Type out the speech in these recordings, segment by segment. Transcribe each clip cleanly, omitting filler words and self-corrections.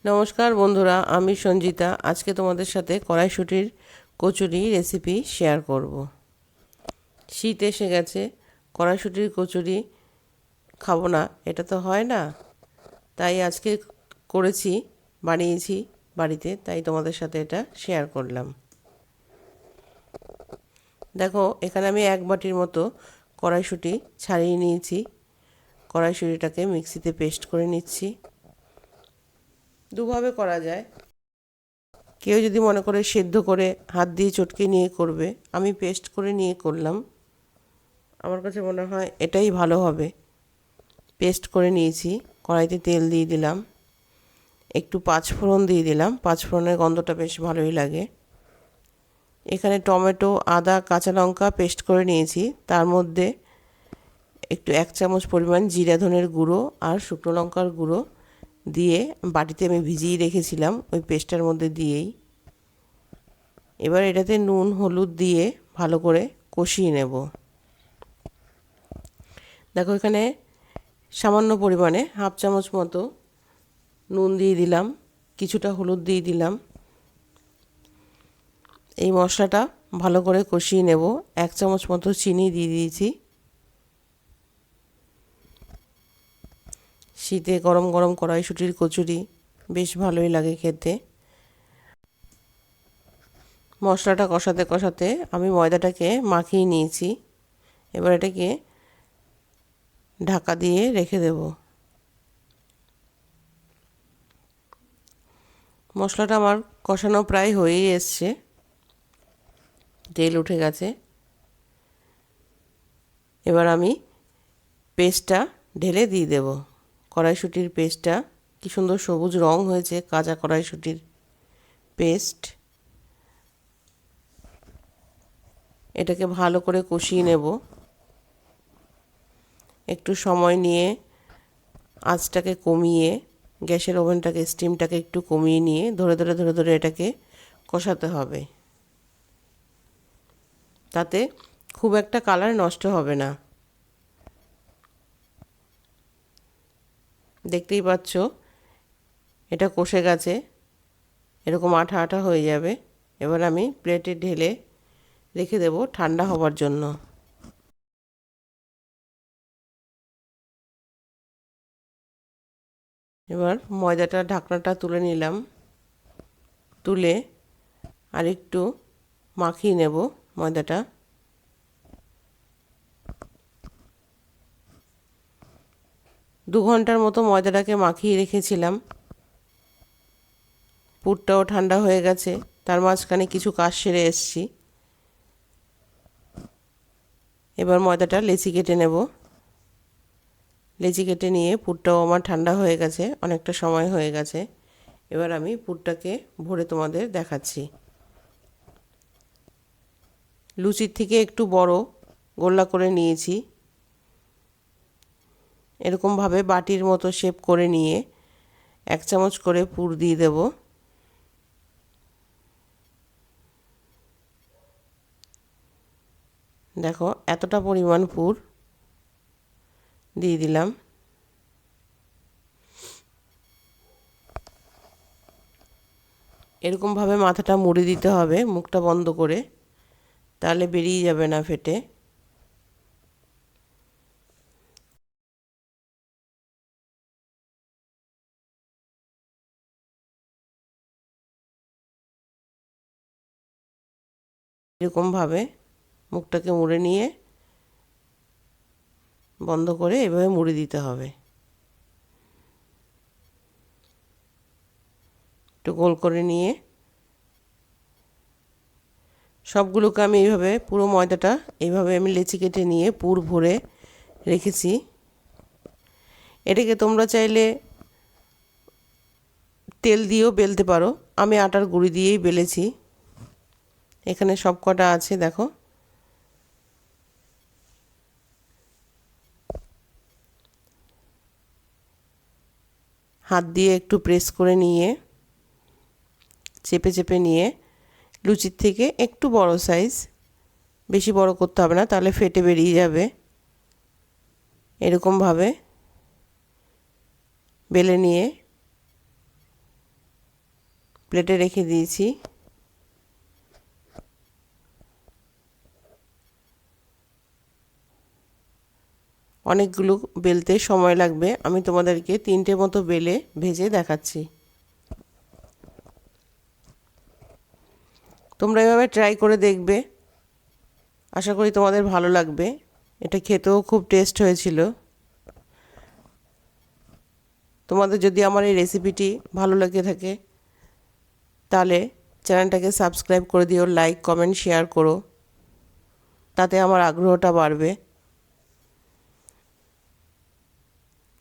নমস্কার বন্ধুরা, আমি সঞ্জিতা। আজকে তোমাদের সাথে কড়াইশুঁটির কচুরি রেসিপি শেয়ার করব। শীত এসে গেছে, কড়াইশুঁটির কচুরি খাবো না এটা তো হয় না, তাই আজকে বানিয়েছি বাড়িতে, তাই তোমাদের সাথে এটা শেয়ার করলাম। দেখো, এখানে আমি 1 বাটির মতো কড়াইশুঁটি ছাড়িয়ে নিয়েছি। কড়াইশুঁটিটাকে মিক্সিতে পেস্ট করে নিচ্ছি। দুভাবে করা যায়। কেউ যদি মনে করে সেদ্ধ করে হাত দিয়ে চটকে নিয়ে করবে, আমি পেস্ট করে নিয়ে করলাম। আমার কাছে মনে হয় এটাই ভালো হবে। পেস্ট করে নিয়েছি। কড়াইতে তেল দিয়ে দিলাম, একটু 5 ফোড়ন দিয়ে দিলাম। 5 ফোড়নের গন্ধটা বেশ ভালোই লাগে। এখানে টমেটো, আদা, কাঁচা লঙ্কা পেস্ট করে নিয়েছি। তার মধ্যে একটু 1 চামচ পরিমাণ জিরা ধনের গুঁড়ো আর শুকনো লঙ্কার গুঁড়ো দিয়ে বাটিতে আমি ভিজিয়ে রেখেছিলাম ওই পেস্টটার মধ্যে দিয়েই। এবার এটাতে নুন হলুদ দিয়ে ভালো করে কষিয়ে নেব। দেখো, এখানে সামান্য পরিমাণে 1/2 চামচ মতো নুন দিয়ে দিলাম, কিছুটা হলুদ দিয়ে দিলাম। এই মশলাটা ভালো করে কষিয়ে নেব। 1 চামচ মতো চিনি দিয়ে দিয়েছি। শীতে গরম গরম কড়াইশুঁটির কচুরি বেশ ভালোই লাগে খেতে। মশলাটা কষাতে কষাতে আমি ময়দাটাকে মাখিয়ে নিয়েছি। এবার এটাকে ঢাকা দিয়ে রেখে দেব। মশলাটা আমার কষানো প্রায় হয়েই এসছে, তেল উঠে গেছে। এবার আমি পেস্টটা ঢেলে দিয়ে দেব। কড়াইশুঁটির পেস্টটা কি সুন্দর সবুজ রং হয়েছে, কাঁচা কড়াইশুঁটির পেস্ট। এটাকে ভালো করে কষিয়ে নেব। একটু সময় নিয়ে আঁচটাকে কমিয়ে, গ্যাসের ওভেনটাকে স্টিমটাকে একটু কমিয়ে নিয়ে ধরে ধরে এটাকে কষাতে হবে। তাতে খুব একটা কালার নষ্ট হবে না। দেখতেই পাচ্ছ এটা কষে গেছে, এরকম আঠা আঠা হয়ে যাবে। এবার আমি প্লেটে ঢেলে রেখে দেব ঠান্ডা হবার জন্য। এবার ময়দাটা ঢাকনাটা তুলে নিলাম। তুলে আর একটু মাখিয়ে নেব ময়দাটা। 2 ঘন্টার মতো ময়দাটাকে মাখিয়ে রেখেছিলাম। পুরটাও ঠান্ডা হয়ে গেছে, তার মাঝখানে কিছু কাজ সেরে এসেছি। এবার ময়দাটা লেচি কেটে নেব। লেচি কেটে নিয়ে পুরটাও আমার ঠান্ডা হয়ে গেছে, অনেকটা সময় হয়ে গেছে। এবার আমি পুরটাকে ভরে তোমাদের দেখাচ্ছি। লুচির থেকে একটু বড় গোল্লা করে নিয়েছি। এরকমভাবে বাটির মতো শেপ করে নিয়ে 1 চামচ করে পুর দিয়ে দেব। দেখো, এতটা পরিমাণ পুর দিয়ে দিলাম। এরকমভাবে মাথাটা মুড়ে দিতে হবে, মুখটা বন্ধ করে, তাহলে বেরিয়ে যাবে না ফেটে। এরকমভাবে মুখটাকে মুড়ে নিয়ে বন্ধ করে এভাবে মুড়ে দিতে হবে। একটু গোল করে নিয়ে সবগুলোকে আমি এইভাবে পুরো ময়দাটা এইভাবে আমি লেচি কেটে নিয়ে পুর ভরে রেখেছি। এটাকে তোমরা চাইলে তেল দিয়েও বেলতে পারো, আমি আটার গুঁড়ি দিয়েই বেলেছি। এখানে সব কটা আছে দেখো। হাত দিয়ে একটু প্রেস করে নিয়ে চেপে চেপে নিয়ে লুচির থেকে একটু বড় সাইজ, বেশি বড় করতে হবে না, তাহলে ফেটে বেরিয়ে যাবে। এরকমভাবে বেলে নিয়ে প্লেটে রেখে দিয়েছি। অনেকগুলো বেলতে সময় লাগবে, আমি তোমাদেরকে 3টে মতো বেলে ভেজে দেখাচ্ছি। তোমরা এভাবে ট্রাই করে দেখবে, আশা করি তোমাদের ভালো লাগবে। এটা খেতেও খুব টেস্ট হয়েছিল। তোমাদের যদি আমার এই রেসিপিটি ভালো লেগে থাকে তাহলে চ্যানেলটাকে সাবস্ক্রাইব করে দিও, লাইক কমেন্ট শেয়ার করো, তাতে আমার আগ্রহটা বাড়বে।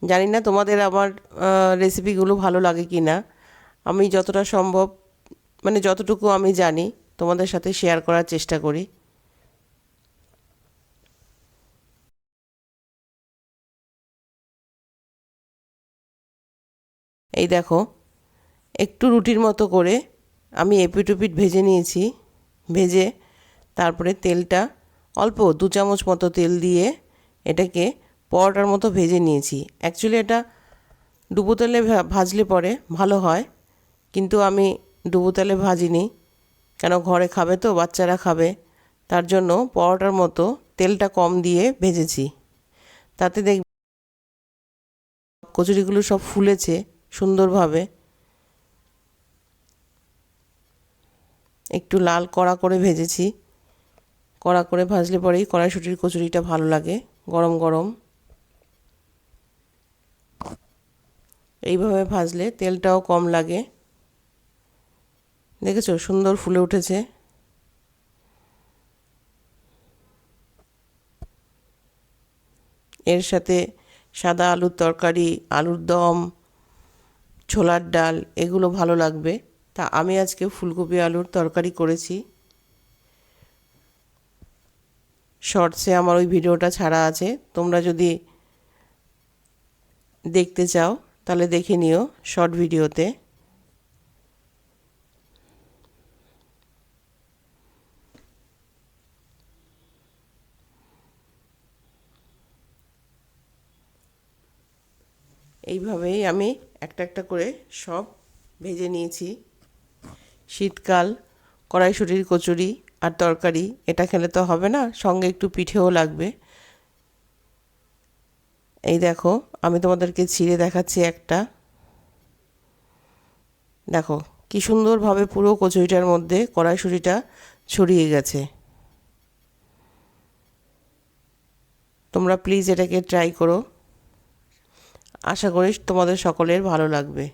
জানি না তোমাদের আমার রেসিপিগুলো ভালো লাগে কি না। আমি যতটা সম্ভব মানে যতটুকু আমি জানি তোমাদের সাথে শেয়ার করার চেষ্টা করি। এই দেখো, একটু রুটির মতো করে আমি এপিট ওপিট ভেজে নিয়েছি। ভেজে তারপরে তেলটা অল্প 2 চামচ মতো তেল দিয়ে এটাকে পরোটার মতো ভেজে নিয়েছি। অ্যাকচুয়ালি এটা ডুবো তেলে ভাজলে পরে ভালো হয়, কিন্তু আমি ডুবো তেলে ভাজিনি, কেন ঘরে খাবে তো, বাচ্চারা খাবে, তার জন্য পরোটার মতো তেলটা কম দিয়ে ভেজেছি। তাতে দেখ কচুরিগুলো সব ফুলেছে সুন্দরভাবে। একটু লাল কড়া করে ভেজেছি। কড়া করে ভাজলে পরেই কড়াইশুঁটির কচুরিটা ভালো লাগে গরম গরম। এইভাবে ভাজলে তেলটাও কম লাগে। দেখেছো সুন্দর ফুলে উঠেছে। এর সাথে সাদা আলুর তরকারি, আলুর দম, ছোলার ডাল এগুলো ভালো লাগবে। তা আমি আজকে ফুলকপি আলুর তরকারি করেছি। শর্টসে আমার ওই ভিডিওটা ছাড়া আছে, তোমরা যদি দেখতে চাও তাহলে দেখে নিও শর্ট ভিডিওতে। এইভাবেই আমি একটা একটা করে সব ভেজে নিয়েছি। শীতকাল, কড়াইশুঁটির কচুরি আর তরকারি এটা খেলে তো হবে না, সঙ্গে একটু পিঠেও লাগবে। এই দেখো, আমি তোমাদেরকে ছিঁড়ে দেখাচ্ছি একটা। দেখো কি সুন্দরভাবে পুরো কচুরিটার মধ্যে কড়াইশুঁটিটা ছড়িয়ে গেছে। তোমরা প্লিজ এটাকে ট্রাই করো, আশা করি তোমাদের সকলের ভালো লাগবে।